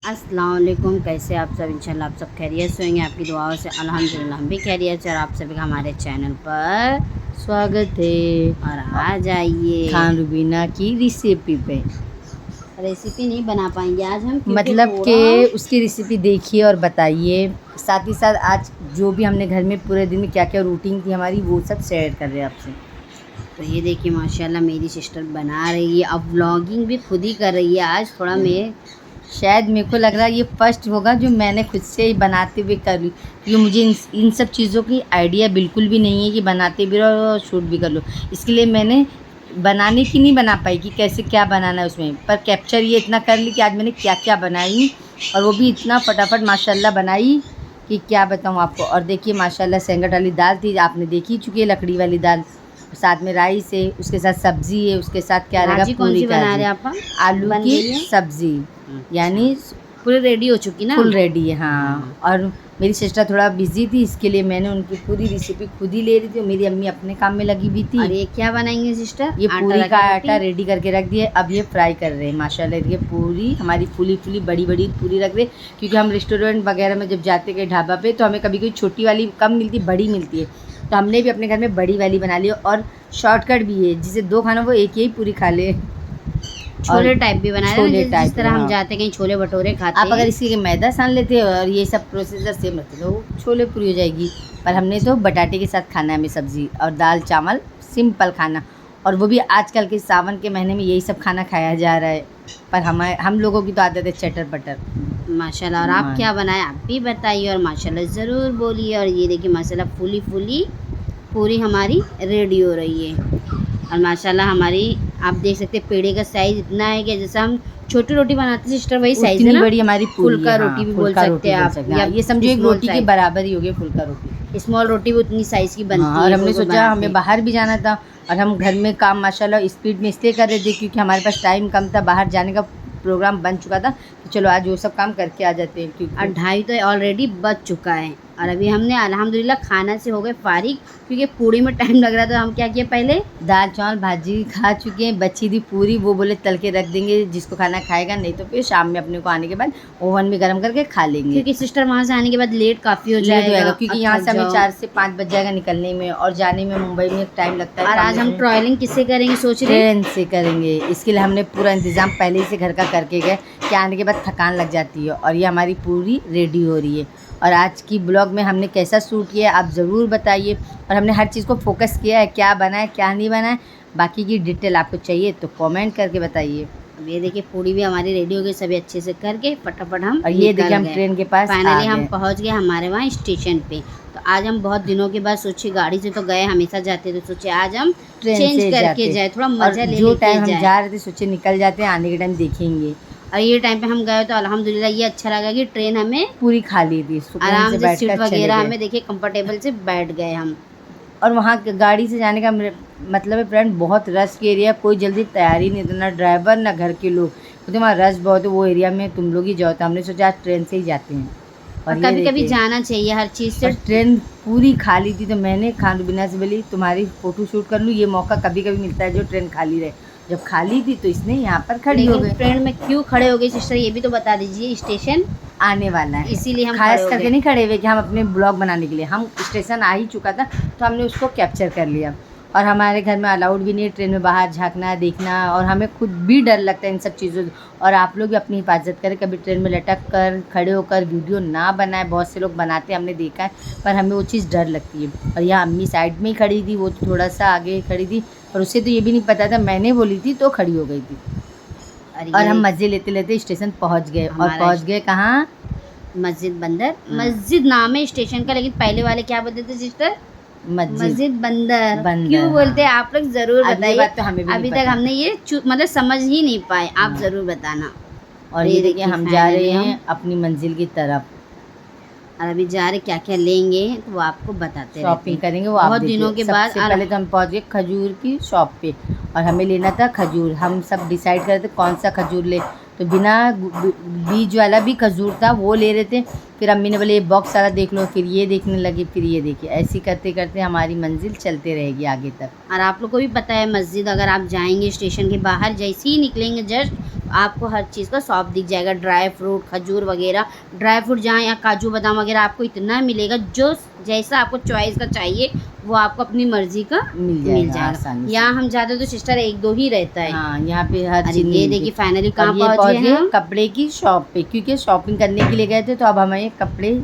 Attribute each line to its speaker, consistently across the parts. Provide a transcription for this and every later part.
Speaker 1: अस्सलाम वालेकुम। कैसे आप सब? इंशाल्लाह आप सब खैरियत से होंगे, आपकी दुआओं से अल्हम्दुलिल्लाह हम भी खैरियत से। और आप सभी का हमारे चैनल पर
Speaker 2: स्वागत है
Speaker 1: और आ जाइए।
Speaker 2: खान रुबीना की रेसिपी पे।
Speaker 1: रेसिपी नहीं बना पाएंगे आज हम, क्योंकि
Speaker 2: मतलब
Speaker 1: थोड़ा
Speaker 2: कि उसकी रेसिपी देखिए और बताइए। साथ ही साथ आज जो भी हमने घर में पूरे दिन में क्या क्या रूटीन थी हमारी, वो सब शेयर कर रहे हैं आपसे।
Speaker 1: तो ये देखिए माशाल्लाह मेरी सिस्टर बना रही है, अब व्लॉगिंग भी खुद ही कर रही है। आज थोड़ा मैं
Speaker 2: शायद मेरे को लग रहा है ये फर्स्ट होगा जो मैंने खुद से ही बनाते हुए कर ली, क्योंकि मुझे इन सब चीज़ों की आइडिया बिल्कुल भी नहीं है कि बनाते भी रहो और शूट भी कर लो। इसके लिए मैंने बनाने की नहीं बना पाई कि कैसे क्या बनाना है उसमें, पर कैप्चर ये इतना कर ली कि आज मैंने क्या क्या बनाई, और वो भी इतना फटाफट माशाल्लाह बनाई कि क्या बताऊँ आपको। और देखिए माशाल्लाह सेंगट वाली दाल थी, आपने देखी चुकी है, लकड़ी वाली दाल। साथ में राइस है, उसके साथ सब्ज़ी है, उसके साथ क्या रहेगा,
Speaker 1: भाजी कौन
Speaker 2: पूरी
Speaker 1: सी बना
Speaker 2: का
Speaker 1: रहे हैं आप?
Speaker 2: आलू
Speaker 1: बन
Speaker 2: की
Speaker 1: गई है?
Speaker 2: सब्ज़ी, यानी
Speaker 1: पूरी रेडी हो चुकी ना?
Speaker 2: फुल रेडी है। हाँ, और मेरी सिस्टर थोड़ा बिजी थी, इसके लिए मैंने उनकी पूरी रेसिपी खुद ही ले रही थी। मेरी अम्मी अपने काम में लगी हुई थी।
Speaker 1: और ये क्या बनाएंगे सिस्टर?
Speaker 2: ये पूरी का आटा
Speaker 1: रोटी?
Speaker 2: रेडी करके रख दिए, अब ये फ्राई कर रहे हैं। माशाल्लाह ये पूरी हमारी फुली फुली बड़ी बड़ी पूरी रख रहे, क्योंकि हम रेस्टोरेंट वगैरह में जब जाते गए ढाबा पे, तो हमें कभी कभी छोटी वाली कम मिलती, बड़ी मिलती है। तो हमने भी अपने घर में बड़ी वाली बना ली, और शॉर्टकट भी है, जिसे दो खाना वो एक ही पूरी खा ले।
Speaker 1: छोले टाइप भी बनाए
Speaker 2: छोले
Speaker 1: ना,
Speaker 2: टाइप,
Speaker 1: जिस तरह हम
Speaker 2: हाँ।
Speaker 1: जाते कहीं छोले भटूरे खाते
Speaker 2: आप अगर
Speaker 1: हैं।
Speaker 2: इसके मैदा सान लेते हो और ये सब प्रोसीजर सेम रहते तो छोले पूरी हो जाएगी, पर हमने तो बटाटे के साथ खाना है हमें सब्ज़ी और दाल चावल, सिंपल खाना। और वो भी आजकल के सावन के महीने में यही सब खाना खाया जा रहा है, पर हम लोगों की तो आदत है चटर पटर।
Speaker 1: माशाल्लाह। और आप क्या बनाए आप भी बताइए, और माशाल्लाह ज़रूर बोलिए। और ये देखिए माशाल्लाह फूली फूली पूरी हमारी रेडी हो रही है। और माशाल्लाह हमारी आप देख सकते हैं पेड़े का साइज़ इतना है कि जैसा हम छोटी रोटी बनाते हैं सिस्टर, वही साइज़ है
Speaker 2: उतनी
Speaker 1: ना?
Speaker 2: बड़ी हमारी पूरी
Speaker 1: फुल्का
Speaker 2: है,
Speaker 1: रोटी
Speaker 2: हाँ,
Speaker 1: भी बोल
Speaker 2: फुल्का
Speaker 1: सकते
Speaker 2: रोटी
Speaker 1: हैं
Speaker 2: बोल
Speaker 1: आप,
Speaker 2: सकते हैं,
Speaker 1: या
Speaker 2: हाँ, ये समझो एक
Speaker 1: स्मॉल
Speaker 2: रोटी के
Speaker 1: साइज़।
Speaker 2: बराबर ही हो गया फुल्का रोटी।
Speaker 1: स्मॉल रोटी भी उतनी साइज़ की बनती
Speaker 2: हाँ,
Speaker 1: है,
Speaker 2: और हमने
Speaker 1: गोल-गोल
Speaker 2: सोचा
Speaker 1: बनाते
Speaker 2: हमें
Speaker 1: हैं।
Speaker 2: बाहर भी जाना था, और हम घर में काम माशाल्लाह स्पीड में इसलिए कर रहे थे क्योंकि हमारे पास टाइम कम था, बाहर जाने का प्रोग्राम बन चुका था, तो चलो आज वो सब काम करके आ जाते हैं।
Speaker 1: और
Speaker 2: क्योंकि
Speaker 1: 2:30 तो ऑलरेडी बज चुका है, और अभी हमने अल्हम्दुलिल्लाह खाना से हो गए फारिग, क्योंकि पूड़ी में टाइम लग रहा था। हम क्या किए, पहले
Speaker 2: दाल चावल भाजी खा चुके हैं, बची थी पूरी, वो बोले तल के रख देंगे, जिसको खाना खाएगा, नहीं तो फिर शाम में अपने को आने के बाद ओवन में गर्म करके खा लेंगे।
Speaker 1: क्योंकि सिस्टर वहाँ से आने के बाद लेट काफ़ी हो
Speaker 2: लेट
Speaker 1: जाएगा,
Speaker 2: होएगा, क्योंकि यहाँ
Speaker 1: थक
Speaker 2: से हमें
Speaker 1: जाओ।
Speaker 2: 4 से 5 बज जाएगा निकलने में, और जाने में मुंबई में टाइम लगता है।
Speaker 1: और आज हम ट्रैवलिंग किससे करेंगे सोच रहे हैं?
Speaker 2: ट्रेन से करेंगे, इसके लिए हमने पूरा इंतज़ाम पहले ही से घर का करके गए कि आने के बाद थकान लग जाती है। और ये हमारी पूरी रेडी हो रही है। और आज की ब्लॉग में हमने कैसा शूट किया है आप ज़रूर बताइए, और हमने हर चीज़ को फोकस किया है, क्या बना है क्या नहीं बना है, बाकी की डिटेल आपको चाहिए तो कमेंट करके बताइए।
Speaker 1: अब ये देखिए पूड़ी भी हमारी रेडी हो गई, सभी अच्छे से करके फटाफट हम
Speaker 2: और ये
Speaker 1: निकल
Speaker 2: देखिए हम
Speaker 1: गए।
Speaker 2: ट्रेन के पास आ
Speaker 1: फाइनली हम
Speaker 2: गए।
Speaker 1: पहुंच गए हमारे वहाँ स्टेशन पे। तो आज हम बहुत दिनों के बाद सोचे, गाड़ी से तो गए हमेशा जाते, तो सोचे आज हम
Speaker 2: ट्रेन
Speaker 1: चेंज
Speaker 2: से
Speaker 1: करके
Speaker 2: जाते,
Speaker 1: जाए, थोड़ा
Speaker 2: और
Speaker 1: मज़ा ले
Speaker 2: जो
Speaker 1: लेके
Speaker 2: टाइम हम
Speaker 1: जाए।
Speaker 2: जा रहे थे सोचे निकल जाते हैं, आने के टाइम देखेंगे।
Speaker 1: और ये टाइम पे हम गए तो अल्हम्दुलिल्लाह ये अच्छा लगा कि ट्रेन हमें
Speaker 2: पूरी खाली थी, सुकून
Speaker 1: आराम
Speaker 2: से
Speaker 1: से सीट
Speaker 2: बैठकर चले
Speaker 1: वगैरह
Speaker 2: गए।
Speaker 1: हमें देखिए कंफर्टेबल से बैठ गए हम।
Speaker 2: और वहाँ गाड़ी से जाने का मतलब है फ्रेंड, बहुत रश के एरिया, कोई जल्दी तैयारी नहीं था, ना ड्राइवर ना घर के लोग, तो वहाँ रश बहुत है, वो एरिया में तुम लोग ही जाओ, तो हमने सोचा आज ट्रेन से ही जाते हैं।
Speaker 1: और
Speaker 2: ये
Speaker 1: कभी कभी
Speaker 2: देखिए,
Speaker 1: जाना चाहिए हर चीज़ से।
Speaker 2: और ट्रेन पूरी खाली थी, तो मैंने खान रुबीना से बोली तुम्हारी फ़ोटो शूट कर लूँ, ये मौका कभी कभी मिलता है जो ट्रेन खाली रहे। जब खाली थी तो इसने यहाँ पर खड़ी हो
Speaker 1: लेकिन
Speaker 2: गई।
Speaker 1: ट्रेन में क्यों खड़े हो गए सिस्टर, ये भी तो बता दीजिए। स्टेशन
Speaker 2: आने वाला है,
Speaker 1: इसीलिए हम खड़े
Speaker 2: खास
Speaker 1: हो
Speaker 2: करके
Speaker 1: गए।
Speaker 2: नहीं खड़े हुए कि हम अपने ब्लॉग बनाने के लिए, हम स्टेशन आ ही चुका था तो हमने उसको कैप्चर कर लिया। और हमारे घर में अलाउड भी नहीं है ट्रेन में बाहर झांकना देखना, और हमें खुद भी डर लगता है इन सब चीज़ों से। और आप लोग भी अपनी हिफाजत करें, कभी ट्रेन में लटक कर खड़े होकर वीडियो ना बनाए, बहुत से लोग बनाते हैं हमने देखा है, पर हमें वो चीज़ डर लगती है। और यहाँ अम्मी साइड में ही खड़ी थी, वो थोड़ा सा आगे खड़ी थी, और उसे तो ये भी नहीं पता था, मैंने बोली थी तो खड़ी हो गई थी। और हम मज़े लेते लेते स्टेशन पहुँच गए, और पहुँच गए कहाँ,
Speaker 1: मस्जिद बंदर। मस्जिद नाम है स्टेशन का, लेकिन पहले वाले क्या बोलते थे सिस्टर? मस्जिद बंदर। क्यों बोलते हैं आप लोग जरूर बताइए।
Speaker 2: तो हमें भी
Speaker 1: अभी
Speaker 2: नहीं
Speaker 1: तक
Speaker 2: पता।
Speaker 1: हमने ये मतलब समझ ही नहीं पाए, आप जरूर बताना।
Speaker 2: और ये देखिए हम जा रहे हैं अपनी मंजिल की तरफ,
Speaker 1: और अभी जा रहे क्या क्या लेंगे तो वो आपको बताते हैं,
Speaker 2: शॉपिंग करेंगे वो आप
Speaker 1: बहुत
Speaker 2: देखिए।
Speaker 1: दिनों के बाद।
Speaker 2: सबसे पहले तो हम पहुंच गए खजूर की शॉप पे, और हमें लेना था खजूर। हम सब डिसाइड कर रहे थे कौन सा खजूर ले, तो बिना बीज वाला भी खजूर था वो ले रहे थे। फिर अम्मी ने बोले ये बॉक्स वाला देख लो, फिर ये देखने लगे, फिर ये देखिए, ऐसे करते करते हमारी मंजिल चलते रहेगी आगे तक।
Speaker 1: और आप लोग को भी पता है मस्जिद, अगर आप जाएंगे स्टेशन के बाहर जैसे ही निकलेंगे जस्ट, आपको हर चीज़ का शॉप दिख जाएगा। ड्राई फ्रूट, खजूर वगैरह, ड्राई फ्रूट जहाँ या काजू बादाम वगैरह आपको इतना मिलेगा, जो जैसा आपको चॉइस का चाहिए वो आपको अपनी मर्जी का मिल जाएगा।
Speaker 2: आसानी से।
Speaker 1: यहाँ हम जाते तो सिस्टर 1-2 ही रहता है।
Speaker 2: हाँ, यहाँ पे हर
Speaker 1: अरे
Speaker 2: चीज
Speaker 1: ये
Speaker 2: मिलती
Speaker 1: देखिए
Speaker 2: है।
Speaker 1: फाइनली
Speaker 2: और
Speaker 1: कहाँ
Speaker 2: ये
Speaker 1: पहुँच
Speaker 2: पहुँच
Speaker 1: गए
Speaker 2: गए
Speaker 1: हम।
Speaker 2: कपड़े की शॉप पे, क्योंकि शॉपिंग करने के लिए गए थे, तो अब हमारे कपड़े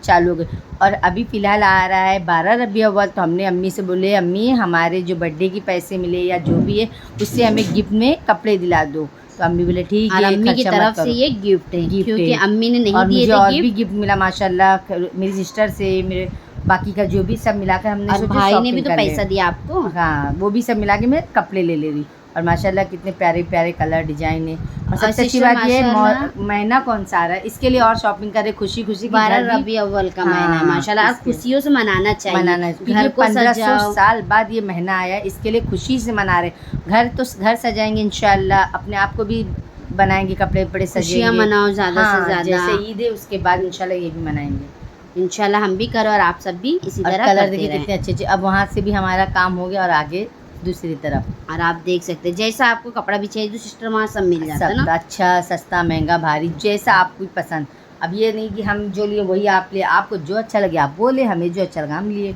Speaker 2: चालू हो गए। और अभी फ़िलहाल आ रहा है 12 रबी अव्वल, तो हमने अम्मी से बोले, अम्मी हमारे जो बर्थडे के पैसे मिले या जो भी है उससे हमें गिफ्ट में कपड़े दिला दो। तो अम्मी बोले ठीक
Speaker 1: और
Speaker 2: है,
Speaker 1: अम्मी की
Speaker 2: खर्चा मत
Speaker 1: तरफ से
Speaker 2: करो।
Speaker 1: ये गिफ्ट है,
Speaker 2: गिफ्ट
Speaker 1: क्योंकि
Speaker 2: है।
Speaker 1: अम्मी ने नहीं
Speaker 2: और
Speaker 1: दिए
Speaker 2: मुझे
Speaker 1: थे
Speaker 2: और भी
Speaker 1: गिफ्ट।
Speaker 2: गिफ्ट मिला माशाल्लाह, मेरी सिस्टर से, मेरे बाकी का जो भी सब मिलाकर हमने
Speaker 1: और
Speaker 2: सोचा
Speaker 1: भाई ने
Speaker 2: शॉपिंग
Speaker 1: भी तो
Speaker 2: कर ले।
Speaker 1: पैसा दिया आपको।
Speaker 2: हाँ, वो भी सब मिला के मैं कपड़े ले ले रही। और माशाल्लाह कितने प्यारे प्यारे कलर डिजाइन है। और सबसे अच्छी
Speaker 1: सिस्टर
Speaker 2: बात ये है,
Speaker 1: माशाल्लाह
Speaker 2: महीना कौन सा आ रहा है, इसके लिए और शॉपिंग करे खुशी खुशी।
Speaker 1: 12 रबी अव्वल का महीना है
Speaker 2: हाँ,
Speaker 1: माशाल्लाह, आज
Speaker 2: इसके-
Speaker 1: खुशियों से मनाना चाहिए।
Speaker 2: मनाना,
Speaker 1: घर
Speaker 2: क्योंकि
Speaker 1: को
Speaker 2: 1500
Speaker 1: सजाओ।
Speaker 2: साल बाद ये महीना आया, इसके लिए खुशी से मना रहे। घर सजाएंगे इंशाल्लाह, अपने आप को भी बनाएंगे, कपड़े वपड़े
Speaker 1: खुशियाँ
Speaker 2: सजेंगे।
Speaker 1: मनाओ ज़्यादा से ज़्यादा।
Speaker 2: जैसे ईद है उसके बाद इंशाल्लाह ये भी मनाएंगे।
Speaker 1: इंशाल्लाह हम भी करो और आप सब भी इसी
Speaker 2: और
Speaker 1: तरह
Speaker 2: कलर
Speaker 1: करते
Speaker 2: देखिए
Speaker 1: रहें।
Speaker 2: कितने अच्छे अच्छे। अब वहाँ से भी हमारा काम हो गया और आगे दूसरी तरफ
Speaker 1: और आप देख सकते हैं जैसा आपको कपड़ा भी चाहिए तो सिस्टर वहाँ सब मिल जाता है
Speaker 2: सब
Speaker 1: ना।
Speaker 2: अच्छा, सस्ता, महंगा, भारी, जैसा आपको पसंद। अब ये नहीं कि हम जो लिए वही आप ले, आपको जो अच्छा लगे आप वो ले, हमें जो अच्छा लगा हम लिए।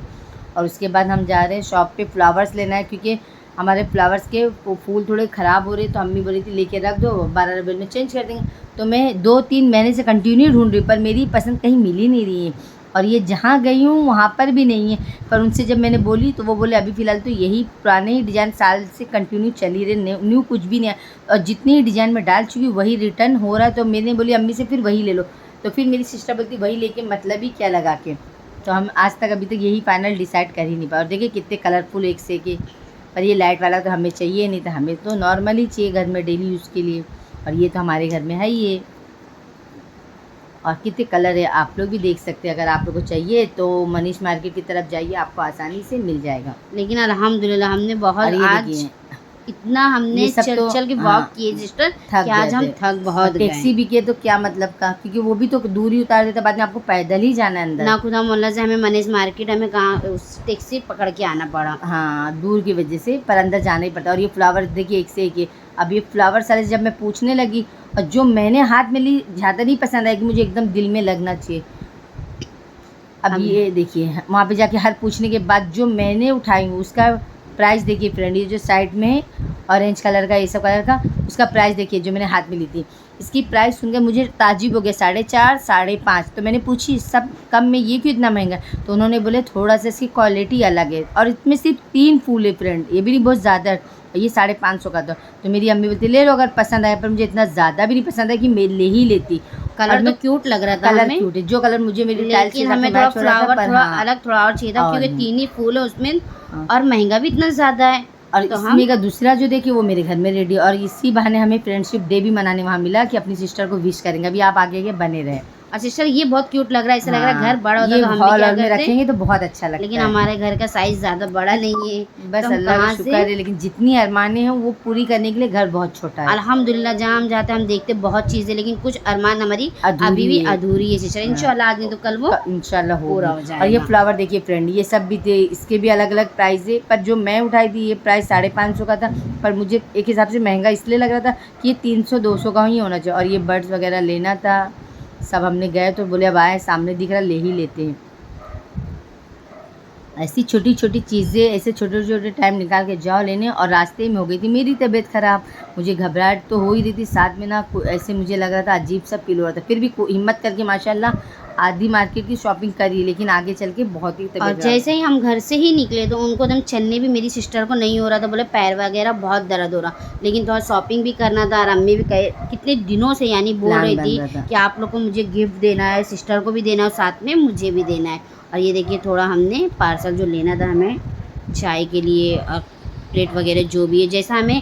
Speaker 2: और उसके बाद हम जा रहे हैं शॉप पे फ्लावर्स लेना है, क्योंकि हमारे फ्लावर्स के फूल थोड़े ख़राब हो रहे, तो अम्मी बोली थी लेके रख दो, 12 रबी में चेंज कर देंगे। तो मैं 2-3 महीने से कंटिन्यू ढूंढ रही हूँ, पर मेरी पसंद कहीं मिल ही नहीं रही है। और ये जहाँ गई हूँ वहाँ पर भी नहीं है। पर उनसे जब मैंने बोली तो वो बोले अभी फ़िलहाल तो यही पुराने ही डिज़ाइन साल से कंटिन्यू चल ही रहे, न्यू कुछ भी नहीं है। और जितनी डिज़ाइन में डाल चुकी वही रिटर्न हो रहा है। तो मैंने बोली अम्मी से फिर वही ले लो। तो फिर मेरी सिस्टर बोलती वही लेके मतलब ही क्या लगा के। तो हम आज तक अभी तक यही फाइनल डिसाइड कर ही नहीं पाए। और देखिए कितने कलरफुल एक से के। पर ये लाइट वाला तो हमें चाहिए नहीं था, हमें तो नॉर्मल ही चाहिए घर में डेली यूज़ के लिए। और ये तो हमारे घर में है ही है। और कितने कलर है आप लोग भी देख सकते हैं। अगर आप लोग को चाहिए तो मनीष मार्केट की तरफ जाइए, आपको आसानी से मिल जाएगा।
Speaker 1: लेकिन अल्हम्दुलिल्लाह हमने
Speaker 2: और
Speaker 1: बहुत
Speaker 2: ये
Speaker 1: आज
Speaker 2: देखिए
Speaker 1: इतना हमने
Speaker 2: ये सब
Speaker 1: चल
Speaker 2: तो
Speaker 1: चल के
Speaker 2: हाँ,
Speaker 1: वॉक किए सिस्टर
Speaker 2: थक
Speaker 1: कि आज
Speaker 2: गए
Speaker 1: हम
Speaker 2: थे।
Speaker 1: थक बहुत
Speaker 2: और टैक्सी
Speaker 1: गए।
Speaker 2: भी किए तो क्या मतलब का, क्योंकि वो भी तो दूर ही उतार देता, बाद में आपको पैदल ही जाना है अंदर।
Speaker 1: ना खुदा मोहल्ला से हमें मनीष मार्केट हमें कहाँ उस टैक्सी पकड़ के आना पड़ा।
Speaker 2: हाँ, दूर की वजह से, पर अंदर जाना ही पड़ता। और ये फ्लावर देखिए एक से एक है। अब ये फ्लावर सारे जब मैं पूछने लगी, और जो मैंने हाथ में ली ज़्यादा नहीं पसंद आई, कि मुझे एकदम दिल में लगना चाहिए। अब ये देखिए वहाँ पे जाके हर पूछने के बाद जो मैंने उठाई हूँ उसका प्राइस देखिए फ्रेंड, ये जो साइड में है ऑरेंज कलर का, ये सब कलर का, उसका प्राइस देखिए जो मैंने हाथ में ली थी। इसकी प्राइस सुनकर मुझे ताज्जुब हो गया, 4.5 5.5। तो मैंने पूछी सब कम में ये क्यों इतना महंगा। तो उन्होंने बोले थोड़ा सा इसकी क्वालिटी अलग है, और इसमें सिर्फ 3 फूल है फ्रेंड, ये भी नहीं बहुत ज़्यादा है। ये 550 का था। तो मेरी अम्मी बोलती ले लो अगर पसंद आया, पर मुझे इतना ज़्यादा भी नहीं पसंद है कि मैं ले ही लेती।
Speaker 1: कलर तो क्यूट लग रहा था
Speaker 2: कलर
Speaker 1: हमें,
Speaker 2: क्यूट है, जो कलर मुझे मेरी टाइल्स
Speaker 1: लेकिन हमें थोड़ा फ्लावर थोड़ा अलग थोड़ा और चाहिए था,
Speaker 2: और
Speaker 1: क्योंकि 3 ही फूल है उसमें
Speaker 2: हाँ।
Speaker 1: और महंगा भी इतना ज़्यादा है।
Speaker 2: और
Speaker 1: तो
Speaker 2: इसमें का दूसरा जो देखिए वो मेरे घर में रेडी। और इसी बहाने हमें फ्रेंडशिप डे भी मनाने वहाँ मिला, कि अपनी सिस्टर को विश करेंगे। अभी आप आगे बने रहे।
Speaker 1: और सिस्टर ये बहुत क्यूट लग रहा है, ऐसा लग रहा है घर बड़ा होता
Speaker 2: ये
Speaker 1: तो हम भी
Speaker 2: हॉल
Speaker 1: क्या
Speaker 2: में
Speaker 1: करते,
Speaker 2: रखेंगे तो बहुत अच्छा लगता
Speaker 1: लेकिन
Speaker 2: है।
Speaker 1: हमारे घर का साइज ज़्यादा बड़ा नहीं है।
Speaker 2: बस
Speaker 1: तो हम
Speaker 2: अल्लाह का
Speaker 1: कहाँ
Speaker 2: शुक्र
Speaker 1: से
Speaker 2: है, लेकिन जितनी अरमाने हैं वो पूरी करने के लिए घर बहुत छोटा है।
Speaker 1: अल्हम्दुलिल्लाह जहाँ हम जाते हैं हम देखते बहुत चीज़ें, लेकिन कुछ अरमान हमारी अभी भी अधूरी है सिस्टर। इंशाल्लाह आज नहीं तो कल वो
Speaker 2: इंशाल्लाह
Speaker 1: पूरा हो
Speaker 2: होगा।
Speaker 1: जाएगा।
Speaker 2: और ये फ्लावर देखिए फ्रेंड, ये सब भी थे, इसके भी अलग अलग प्राइस है। पर जो मैं उठाई थी ये प्राइस 550 का था, पर मुझे एक हिसाब से महंगा इसलिए लग रहा था कि ये 300-200 का ही होना चाहिए। और ये बर्ड्स वगैरह लेना था, सब हमने गए तो बोले अब आए सामने दिख रहा ले ही लेते हैं। ऐसी छोटी छोटी चीज़ें, ऐसे छोटे छोटे टाइम निकाल के जाओ लेने। और रास्ते में हो गई थी मेरी तबीयत ख़राब, मुझे घबराहट तो हो ही रही थी, साथ में ना ऐसे मुझे लग रहा था अजीब सा फील हो रहा था। फिर भी हिम्मत करके माशाल्लाह आधी मार्केट की शॉपिंग करी, लेकिन आगे चल के बहुत ही
Speaker 1: और जैसे ही हम घर से ही निकले तो उनको एकदम चलने भी मेरी सिस्टर को नहीं हो रहा था, बोले पैर वगैरह बहुत दर्द हो रहा, लेकिन थोड़ा शॉपिंग भी करना था। और अम्मी भी कहे कितने दिनों से यानी बोल रही थी कि आप लोग को मुझे गिफ्ट देना है, सिस्टर को भी देना है और साथ में मुझे भी देना है। और ये देखिए थोड़ा हमने पार्सल जो लेना था हमें चाय के लिए, और प्लेट वगैरह जो भी है जैसा हमें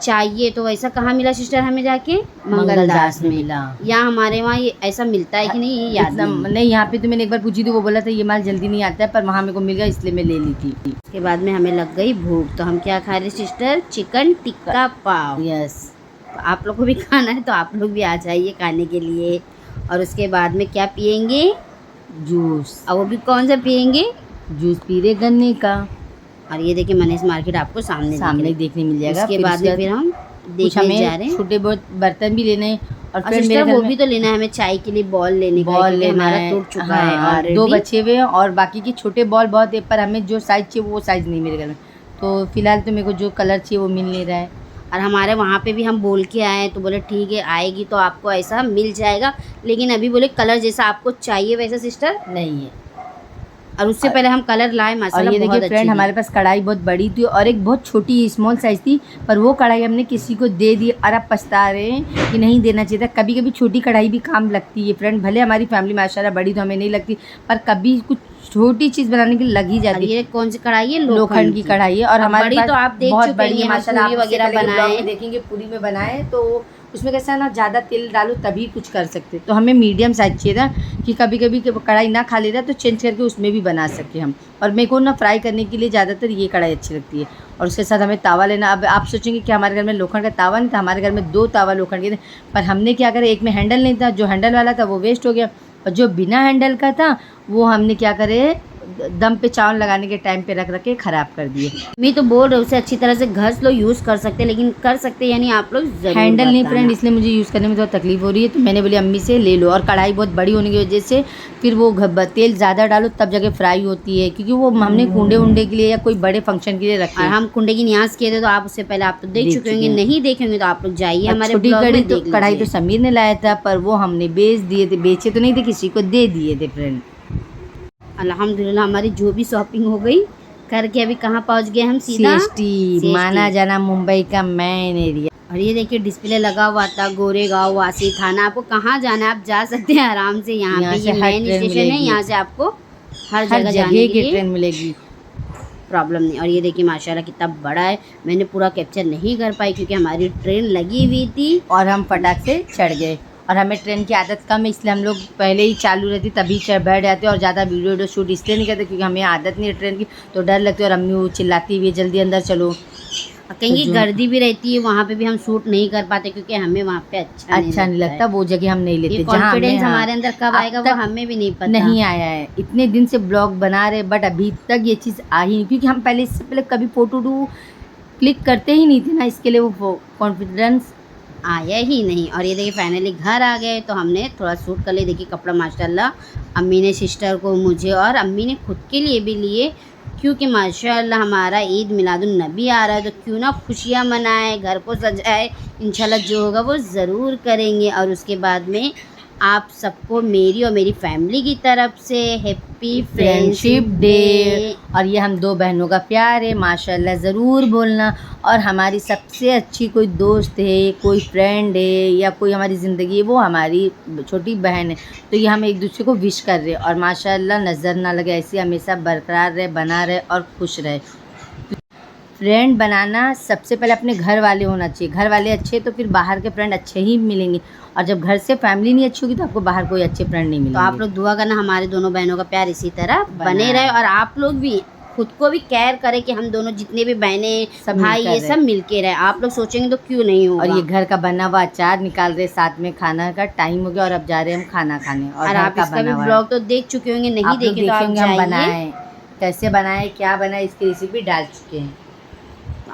Speaker 1: चाहिए, तो वैसा कहाँ मिला सिस्टर हमें जाके मंगलदास में
Speaker 2: मिला।
Speaker 1: यहाँ हमारे वहाँ ये ऐसा मिलता है कि नहीं ये याद
Speaker 2: नहीं, यहाँ पे तो मैंने एक बार पूछी थी, वो बोला था ये माल जल्दी नहीं आता है, पर वहाँ मेरे को मिल गया इसलिए मैं ले ली थी।
Speaker 1: उसके बाद में हमें लग गई भूख, तो हम क्या खा रहे सिस्टर, चिकन टिक्का पाव।
Speaker 2: यस,
Speaker 1: तो आप लोग को भी खाना है तो आप लोग भी आ जाइए खाने के लिए। और उसके बाद में क्या पियेंगे,
Speaker 2: जूस।
Speaker 1: और वो भी कौन सा पियेंगे,
Speaker 2: जूस पी रहे गन्ने का।
Speaker 1: और ये देखिए मनीष मार्केट आपको सामने
Speaker 2: देखने मिल जाएगा।
Speaker 1: उसके बाद में फिर हम
Speaker 2: कुछ
Speaker 1: देखने जा रहे
Speaker 2: हमें
Speaker 1: हैं।
Speaker 2: छोटे बहुत बर्तन भी लेने हैं। और
Speaker 1: और
Speaker 2: फ्रेंड
Speaker 1: सिस्टर
Speaker 2: मेरे
Speaker 1: वो
Speaker 2: घर
Speaker 1: भी
Speaker 2: में
Speaker 1: तो लेना है हमें, चाय के लिए बॉल लेने का है,
Speaker 2: बॉल
Speaker 1: क्योंकि
Speaker 2: लेना
Speaker 1: हमारा
Speaker 2: है।
Speaker 1: टूट चुका है
Speaker 2: हाँ,
Speaker 1: ऑलरेडी।
Speaker 2: 2 बचे हुए हैं और बाकी के छोटे बॉल बहुत है, पर हमें जो साइज़ चाहिए वो साइज़ नहीं मेरे घर में। तो फिलहाल तो मेरे को जो कलर चाहिए वो मिल नहीं रहा है।
Speaker 1: और हमारे वहाँ पे भी हम बोल के आए हैं, तो बोले ठीक है आएगी तो आपको ऐसा मिल जाएगा, लेकिन अभी बोले कलर जैसा आपको चाहिए वैसा सिस्टर।
Speaker 2: नहीं है।
Speaker 1: और उससे पहले हम कलर लाए,
Speaker 2: और
Speaker 1: माशाल्लाह
Speaker 2: ये
Speaker 1: बहुत
Speaker 2: देखिए
Speaker 1: अच्छी
Speaker 2: फ्रेंड,
Speaker 1: थी।
Speaker 2: हमारे पास कढ़ाई बहुत बड़ी थी और एक बहुत छोटी स्मॉल साइज़ थी, पर वो कढ़ाई हमने किसी को दे दी और अब पछता रहे हैं कि नहीं देना चाहिए था। कभी कभी छोटी कढ़ाई भी काम लगती है फ्रेंड, भले हमारी फैमिली माशाल्लाह बड़ी तो हमें नहीं लगती, पर कभी कुछ छोटी चीज़ बनाने के लिए लग ही
Speaker 1: और
Speaker 2: जाती है।
Speaker 1: ये कौन सी कढ़ाई है?
Speaker 2: लोखंड की कढ़ाई है और
Speaker 1: अब
Speaker 2: हमारे
Speaker 1: बड़ी
Speaker 2: पास
Speaker 1: तो आप देख
Speaker 2: बहुत
Speaker 1: चुके
Speaker 2: बड़ी
Speaker 1: होंगे,
Speaker 2: है
Speaker 1: हम
Speaker 2: माशाल्लाह।
Speaker 1: पूरी
Speaker 2: आप इससे
Speaker 1: वगैरह
Speaker 2: पहले के ब्लॉग
Speaker 1: बनाए।
Speaker 2: में देखेंगे पूरी में बनाए, तो उसमें कैसा है ना, ज़्यादा तेल डालो तभी कुछ कर सकते। तो हमें मीडियम साइज चाहिए था कि कभी कभी कढ़ाई ना खा लेता तो चेंज करके उसमें भी बना सके हम। और मेरे को ना फ्राई करने के लिए ज़्यादातर ये कढ़ाई अच्छी लगती है। और उसके साथ हमें तावा लेना। अब आप सोचेंगे कि हमारे घर में लोखंड का तावा नहीं था, हमारे घर में 2 तावा लोखंड के थे, पर हमने क्या करा, एक में हैंडल नहीं था, जो हैंडल वाला था वो वेस्ट हो गया, और जो बिना हैंडल का था वो हमने क्या करे, दम पे चावल लगाने के टाइम पे रख रख के ख़राब कर दिए।
Speaker 1: मैं तो बोल रही हूँ उसे अच्छी तरह से घस लो, यूज़ कर सकते, लेकिन कर सकते यानी आप लोग जरूर
Speaker 2: हैंडल नहीं
Speaker 1: बताना।
Speaker 2: फ्रेंड, इसलिए मुझे यूज़ करने में थोड़ा तकलीफ हो रही है, तो मैंने बोली अम्मी से ले लो। और कढ़ाई बहुत बड़ी होने की वजह से फिर वो तेल ज़्यादा डालो तब जगह फ्राई होती है, क्योंकि वो हमने कुंडे उंडे के लिए या कोई बड़े फंक्शन के लिए रखे
Speaker 1: और
Speaker 2: हैं।
Speaker 1: हम कुंडे की न्याज किए थे, तो आप उससे पहले आप तो देख चुके होंगे, नहीं देखे होंगे तो आप लोग जाइए
Speaker 2: और
Speaker 1: हमारे
Speaker 2: छोटी
Speaker 1: ब्लॉग में देख
Speaker 2: कढ़ाई तो
Speaker 1: लीजिए।
Speaker 2: समीर ने लाया था, पर वो हमने बेच दिए थे, बेचे तो नहीं थे, किसी को दे दिए थे फ्रेंड।
Speaker 1: अल्हम्दुलिल्लाह हमारी जो भी शॉपिंग हो गई करके अभी कहाँ पहुँच गए हम, सीधा
Speaker 2: CST माना जाना मुंबई का मेन एरिया।
Speaker 1: और ये देखिए डिस्प्ले लगा हुआ था गोरेगांव वासी थाना। आपको कहाँ जाना है आप जा सकते हैं आराम से, यहाँ पे
Speaker 2: से
Speaker 1: ये
Speaker 2: हर
Speaker 1: मेन
Speaker 2: ट्रेन
Speaker 1: स्टेशन है,
Speaker 2: मिलेगी।
Speaker 1: यहाँ से आपको हर
Speaker 2: हर
Speaker 1: जगह जाने
Speaker 2: जगह
Speaker 1: के
Speaker 2: की
Speaker 1: लिए
Speaker 2: ट्रेन मिलेगी।
Speaker 1: प्रॉब्लम नहीं। और ये देखिए माशाल्लाह कितना बड़ा है, मैंने पूरा कैप्चर नहीं कर पाई क्योंकि हमारी ट्रेन लगी हुई थी
Speaker 2: और हम फटाक से चढ़ गए। और हमें ट्रेन की आदत कम है, इसलिए हम लोग पहले ही चालू रहती तभी बैठ जाते और ज़्यादा वीडियो शूट इसलिए नहीं करते क्योंकि हमें आदत नहीं है ट्रेन की, तो डर लगती है। और अम्मी वो चिल्लाती भी है जल्दी अंदर चलो।
Speaker 1: और कहीं
Speaker 2: तो
Speaker 1: गर्दी भी रहती है, वहाँ पे भी हम शूट नहीं कर पाते क्योंकि हमें वहाँ पे अच्छा
Speaker 2: नहीं लगता, वो जगह हम नहीं
Speaker 1: ये
Speaker 2: लेते।
Speaker 1: कॉन्फिडेंस हमारे अंदर कब
Speaker 2: अब
Speaker 1: आएगा वो
Speaker 2: तक
Speaker 1: हमें भी नहीं पता।
Speaker 2: नहीं आया है, इतने दिन से ब्लॉग बना रहे बट अभी तक ये चीज़ आ ही नहीं, क्योंकि हम पहले इससे पहले कभी फ़ोटो क्लिक करते ही नहीं थे ना, इसके लिए वो कॉन्फिडेंस
Speaker 1: आया ही नहीं। और ये देखिए फाइनली घर आ गए तो हमने थोड़ा सूट कर लिया। देखिए कपड़ा माशाल्लाह अम्मी ने सिस्टर को, मुझे और अम्मी ने खुद के लिए भी लिए, क्योंकि माशाल्लाह हमारा ईद मिलादुन नबी आ रहा है, तो क्यों ना खुशियाँ मनाएं, घर को सजाए। इंशाल्लाह जो होगा वो ज़रूर करेंगे। और उसके बाद में आप सबको मेरी और मेरी फैमिली की तरफ से हैप्पी
Speaker 2: फ्रेंडशिप डे। और ये हम 2 बहनों का प्यार है, माशाल्लाह ज़रूर बोलना। और हमारी सबसे अच्छी कोई दोस्त है, कोई फ्रेंड है या कोई हमारी ज़िंदगी है, वो हमारी छोटी बहन है, तो ये हम एक दूसरे को विश कर रहे हैं। और माशाल्लाह नज़र ना लगे, ऐसी हमेशा बरकरार रहे, बना रहे और खुश रहे। फ्रेंड बनाना सबसे पहले अपने घर वाले होना चाहिए, घर वाले अच्छे तो फिर बाहर के फ्रेंड अच्छे ही मिलेंगे, और जब घर से फैमिली नहीं अच्छी होगी तो आपको बाहर कोई अच्छे फ्रेंड नहीं मिलेंगे।
Speaker 1: तो आप लोग दुआ करना हमारे दोनों बहनों का प्यार इसी तरह बने रहे, और आप लोग भी खुद को भी केयर करें कि हम दोनों जितने भी बहनें
Speaker 2: सब
Speaker 1: भाई ये सब मिलके रहे। आप लोग सोचेंगे तो क्यों नहीं होगा।
Speaker 2: और ये घर का बना हुआ अचार निकाल रहे, साथ में खाना का टाइम हो गया और अब जा रहे हैं हम खाना खाने।
Speaker 1: और आप इसका भी ब्लॉग तो देख चुके होंगे, नहीं देखे तो आप
Speaker 2: हम
Speaker 1: जाइए।
Speaker 2: बनाए कैसे बनाए, क्या बनाए, इसकी रेसिपी डाल चुके हैं।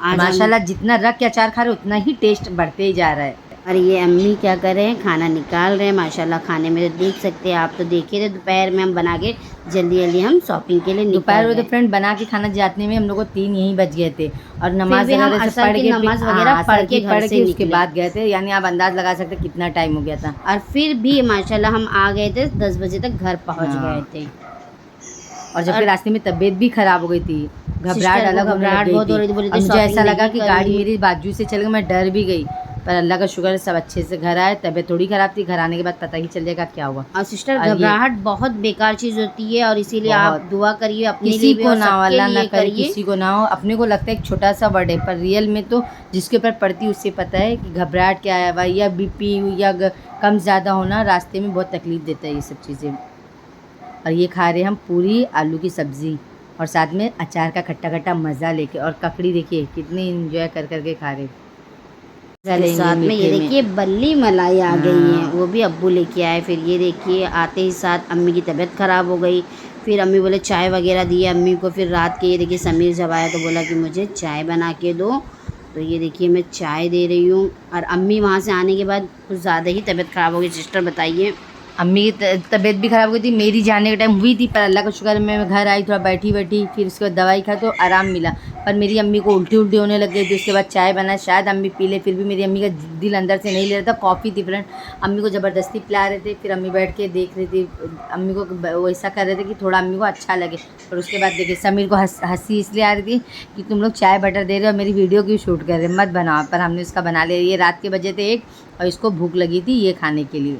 Speaker 1: आज
Speaker 2: माशाल्लाह जितना रख के अचार खा रहे उतना ही टेस्ट बढ़ते ही जा रहा है।
Speaker 1: और ये अम्मी क्या कर रहे हैं, खाना निकाल रहे हैं। माशाल्लाह खाने में तो देख सकते हैं आप, तो देखिए थे दोपहर में हम बना के जल्दी जल्दी हम शॉपिंग के लिए
Speaker 2: दोपहर में
Speaker 1: निकल
Speaker 2: तो
Speaker 1: गए।
Speaker 2: फ्रेंड बना के खाना जाने में हम लोग को 3 यहीं बज गए थे, और नमाज
Speaker 1: भी हम
Speaker 2: वगैरह से
Speaker 1: असर
Speaker 2: पढ़
Speaker 1: की
Speaker 2: के
Speaker 1: नमाज वगैरह पढ़ के घर से
Speaker 2: उसके
Speaker 1: निकले।
Speaker 2: बाद गए थे, यानी आप अंदाज लगा सकते कितना टाइम हो गया था।
Speaker 1: और फिर भी माशाल्लाह हम आ गए थे 10 बजे तक घर पहुंच गए थे।
Speaker 2: और जबकि रास्ते में तबीयत भी खराब हो गई थी, घबराहट अलग
Speaker 1: घबराहट बहुत हो रही थी, बोली थी
Speaker 2: मुझे ऐसा लगा कि
Speaker 1: shopping नहीं
Speaker 2: गाड़ी
Speaker 1: करूंगी।
Speaker 2: मेरी बाजू से चल गई, मैं डर भी गई, पर अल्लाह का शुक्र है सब अच्छे से घर आए। तबीयत थोड़ी खराब थी, घर आने के बाद पता ही चल जाएगा क्या हुआ।
Speaker 1: और सिस्टर
Speaker 2: और ये-
Speaker 1: घबराहट बहुत बेकार चीज़ होती है, और इसीलिए आप
Speaker 2: बहुत।
Speaker 1: दुआ करिए अपने
Speaker 2: किसी
Speaker 1: लिए भी
Speaker 2: को
Speaker 1: और
Speaker 2: ना हो,
Speaker 1: सबके
Speaker 2: अल्लाह ना
Speaker 1: लिए
Speaker 2: करे
Speaker 1: करिए।
Speaker 2: किसी को ना हो। अपने को लगता है एक छोटा सा वर्ड है, पर रियल में तो जिसके ऊपर पड़ती है उससे पता है कि घबराहट क्या है, या बीपी या कम ज़्यादा होना रास्ते में बहुत तकलीफ़ देता है ये सब चीज़ें। और ये खा रहे हम पूरी आलू की सब्ज़ी और साथ में अचार का खट्टा खट्टा मज़ा लेके, और ककड़ी देखिए कितनी इंजॉय कर करके खा रहे।
Speaker 1: साथ में ये देखिए बल्ली मलाई आ गई है, वो भी अब्बू लेके आए। फिर ये देखिए आते ही साथ अम्मी की तबीयत ख़राब हो गई, फिर अम्मी बोले चाय वगैरह दी अम्मी को। फिर रात के ये देखिए समीर जब आया तो बोला कि मुझे चाय बना के दो, तो ये देखिए मैं चाय दे रही हूँ। और अम्मी वहाँ से आने के बाद कुछ ज़्यादा ही तबीयत ख़राब हो गई। सिस्टर बताइए।
Speaker 2: अम्मी की तबीयत भी ख़राब हो गई थी, मेरी जाने के टाइम हुई थी, पर अल्लाह का शुक्र है मैं घर आई, थोड़ा बैठी फिर उसके बाद दवाई खा तो आराम मिला। पर मेरी अम्मी को उल्टी होने लग गई थी। उसके बाद चाय बनाया, शायद अम्मी पी ले, फिर भी मेरी अम्मी का दिल अंदर से नहीं ले रहा था। कॉफ़ी थी फ्रेंड, अम्मी को ज़बरदस्ती पिला रहे थे। फिर अम्मी बैठ के देख रही थी, अम्मी को वैसा कर रहे थे कि थोड़ा अम्मी को अच्छा लगे। और उसके बाद देखिए समीर को हंसी इसलिए आ रही थी कि तुम लोग चाय बटर दे रहे हो और मेरी वीडियो क्यों शूट कर रहे हो, मत बनाओ। पर हमने उसका बना लिया। ये रात के बजे थे 1 और इसको भूख लगी थी ये खाने के लिए।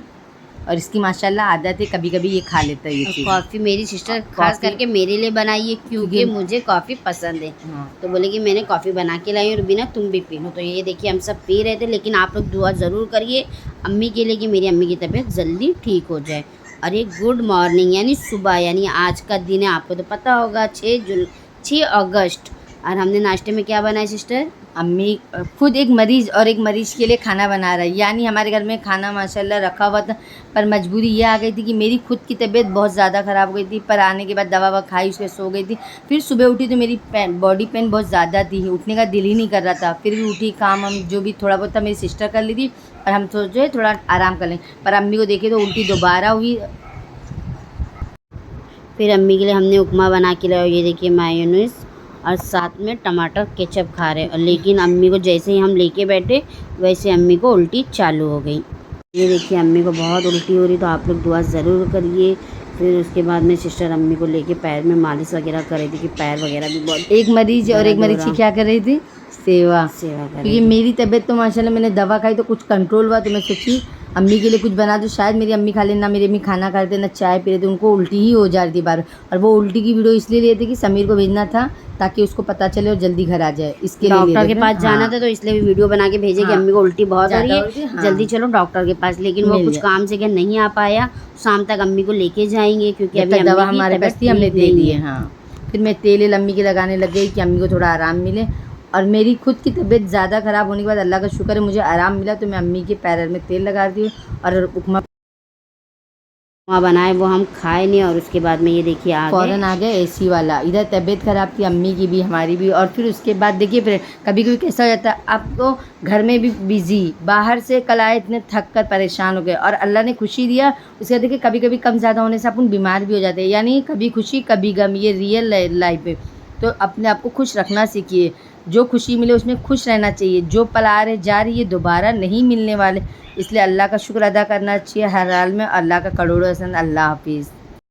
Speaker 2: और इसकी माशाल्लाह आदत है, कभी कभी ये खा लेता है ये चीज़।
Speaker 1: कॉफ़ी मेरी सिस्टर खास करके मेरे लिए बनाई है क्योंकि मुझे कॉफ़ी पसंद है।
Speaker 2: हाँ।
Speaker 1: तो बोले कि मैंने कॉफ़ी बना के लाई और बिना तुम भी पी लो। तो ये देखिए हम सब पी रहे थे, लेकिन आप लोग दुआ ज़रूर करिए अम्मी के लिए कि मेरी अम्मी की तबीयत जल्दी ठीक हो जाए। और ये गुड मॉर्निंग यानी सुबह, यानी आज का दिन है, आपको तो पता होगा 6 अगस्त। और हमने नाश्ते में क्या बनाया सिस्टर?
Speaker 2: अम्मी खुद एक मरीज़ और एक मरीज़ के लिए खाना बना रहा है, यानी हमारे घर में खाना माशाल्लाह रखा हुआ था। पर मजबूरी ये आ गई थी कि मेरी खुद की तबीयत बहुत ज़्यादा ख़राब हो गई थी। पर आने के बाद दवा खाई, उसके सो गई थी। फिर सुबह उठी तो मेरी बॉडी पेन बहुत ज़्यादा थी, उठने का दिल ही नहीं कर रहा था। फिर भी उठी, काम हम जो भी थोड़ा बहुत था मेरी सिस्टर कर ली थी और हम सोचे थोड़ा आराम कर लें। पर अम्मी को देखे तो उल्टी दोबारा हुई।
Speaker 1: फिर अम्मी के लिए हमने उपमा बना के लाया। ये देखिए मायोनीज और साथ में टमाटर केचप खा रहे। और लेकिन अम्मी को जैसे ही हम लेके बैठे वैसे अम्मी को उल्टी चालू हो गई। ये देखिए अम्मी को बहुत उल्टी हो रही, तो आप लोग दुआ ज़रूर करिए। फिर उसके बाद में सिस्टर अम्मी को लेके पैर में मालिश वगैरह कर रही थी कि पैर वगैरह भी बहुत
Speaker 2: एक मरीज और एक मरीज की क्या कर रही थी, सेवा
Speaker 1: कर
Speaker 2: क्योंकि
Speaker 1: रही थी।
Speaker 2: मेरी तबीयत तो माशाल्लाह मैंने दवा खाई तो कुछ कंट्रोल हुआ। तो मैं सोची अम्मी के लिए कुछ बना दो, शायद मेरी अम्मी खा ले। ना मेरी अम्मी खाना खाते ना चाय पी रहे थे, उनको उल्टी ही हो जा रही थी बार। और वो उल्टी की वीडियो इसलिए लिए थे कि समीर को भेजना था ताकि उसको पता चले और जल्दी घर आ जाए, इसके लिए
Speaker 1: डॉक्टर के पास
Speaker 2: हाँ।
Speaker 1: जाना था, तो इसलिए वीडियो बना के भेजे कि
Speaker 2: हाँ।
Speaker 1: अम्मी को उल्टी बहुत हो रही
Speaker 2: ज़्यादा हो रही
Speaker 1: है,
Speaker 2: है, हाँ।
Speaker 1: जल्दी चलो डॉक्टर के पास। लेकिन वो
Speaker 2: मिल
Speaker 1: कुछ
Speaker 2: जाए।
Speaker 1: काम से क्या नहीं आ पाया। शाम तक अम्मी को लेके जाएंगे क्योंकि
Speaker 2: जब
Speaker 1: अभी
Speaker 2: तक दवा
Speaker 1: अम्मी की
Speaker 2: हमारे
Speaker 1: तबीयत
Speaker 2: पास थी हमने
Speaker 1: ठीक
Speaker 2: दे
Speaker 1: नहीं
Speaker 2: दी
Speaker 1: है।
Speaker 2: है। हाँ, फिर मैं तेल अम्मी के लगाने लग गई कि अम्मी को थोड़ा आराम मिले। और मेरी खुद की तबीयत ज़्यादा ख़राब होने के बाद अल्लाह का शुक्र है मुझे आराम मिला। तो मैं अम्मी के पैर में तेल लगा दी और उपमा
Speaker 1: बनाए वो हम खाए नहीं। और उसके बाद में ये देखिए
Speaker 2: फ़ौरन आ गए एसी वाला। इधर तबीयत ख़राब थी अम्मी की भी हमारी भी। और फिर उसके बाद देखिए फिर कभी कभी कैसा हो जाता है, आपको घर में भी बिज़ी, बाहर से कल आए इतने थक कर परेशान हो गए और अल्लाह ने खुशी दिया। उसके बाद देखिए कभी कभी कम ज़्यादा होने से अपन बीमार भी हो जाते हैं, यानी कभी खुशी कभी गम, ये रियल लाइफ है। तो अपने आप को खुश रखना सीखिए, जो खुशी मिले उसमें खुश रहना चाहिए। जो पल आ रहे जा रही है दोबारा नहीं मिलने वाले, इसलिए अल्लाह का शुक्र अदा करना चाहिए हर हाल में। अल्लाह का करोड़ों एहसान। अल्लाह हाफिज़।